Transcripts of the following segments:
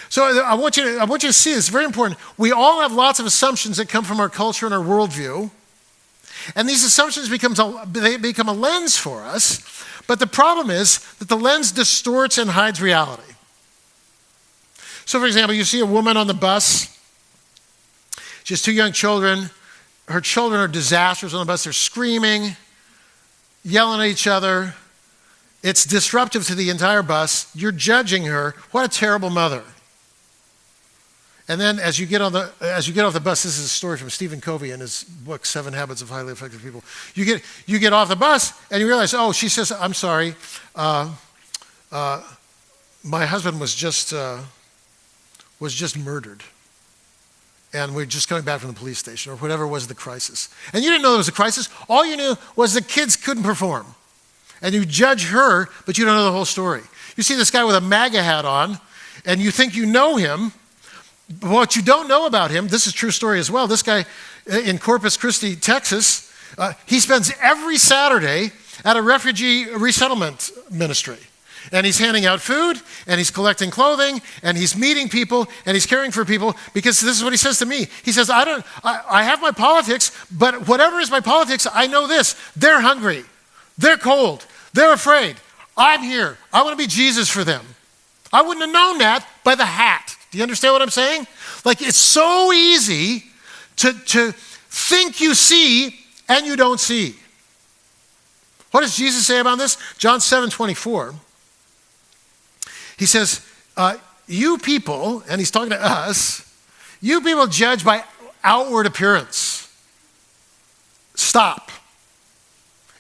So I want you to see this. It's very important. We all have lots of assumptions that come from our culture and our worldview. And these assumptions become a lens for us. But the problem is that the lens distorts and hides reality. So for example, you see a woman on the bus. She has 2 young children. Her children are disasters on the bus. They're screaming, yelling at each other. It's disruptive to the entire bus. You're judging her. What a terrible mother. And then as you get off the bus, this is a story from Stephen Covey in his book, 7 Habits of Highly Effective People. You get off the bus and you realize, oh, she says, I'm sorry, my husband was just murdered. And we're just coming back from the police station or whatever was the crisis. And you didn't know there was a crisis. All you knew was the kids couldn't perform. And you judge her, but you don't know the whole story. You see this guy with a MAGA hat on, and you think you know him. But what you don't know about him, this is a true story as well. This guy in Corpus Christi, Texas, he spends every Saturday at a refugee resettlement ministry. And he's handing out food, and he's collecting clothing, and he's meeting people, and he's caring for people, because this is what he says to me. He says, I have my politics, but whatever is my politics, I know this. They're hungry. They're cold. They're afraid. I'm here. I want to be Jesus for them. I wouldn't have known that by the hat. Do you understand what I'm saying? Like, it's so easy to think you see and you don't see. What does Jesus say about this? John 7:24. He says, you people, and he's talking to us, you people judge by outward appearance. Stop.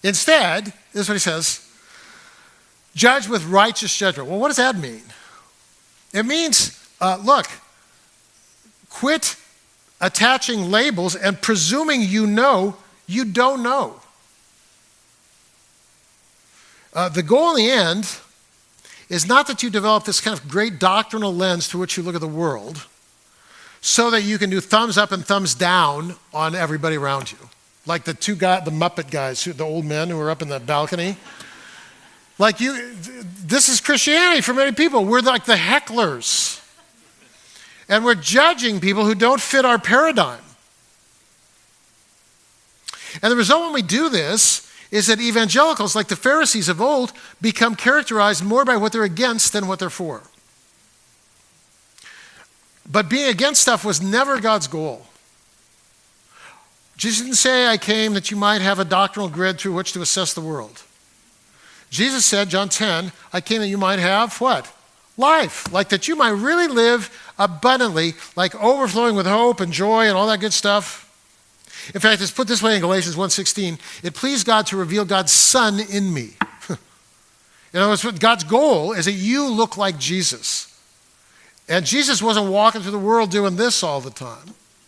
Instead, this is what he says, judge with righteous judgment. Well, what does that mean? It means, look, quit attaching labels and presuming you know you don't know. The goal in the end is not that you develop this kind of great doctrinal lens through which you look at the world so that you can do thumbs up and thumbs down on everybody around you. Like the Muppet guys, the old men who were up in the balcony. This is Christianity for many people. We're like the hecklers. And we're judging people who don't fit our paradigm. And the result when we do this is that evangelicals, like the Pharisees of old, become characterized more by what they're against than what they're for. But being against stuff was never God's goal. Jesus didn't say, I came that you might have a doctrinal grid through which to assess the world. Jesus said, John 10, I came that you might have what? Life. Like that you might really live abundantly, like overflowing with hope and joy and all that good stuff. In fact, it's put this way in Galatians 1:16, it pleased God to reveal God's Son in me. In other words, God's goal is that you look like Jesus. And Jesus wasn't walking through the world doing this all the time.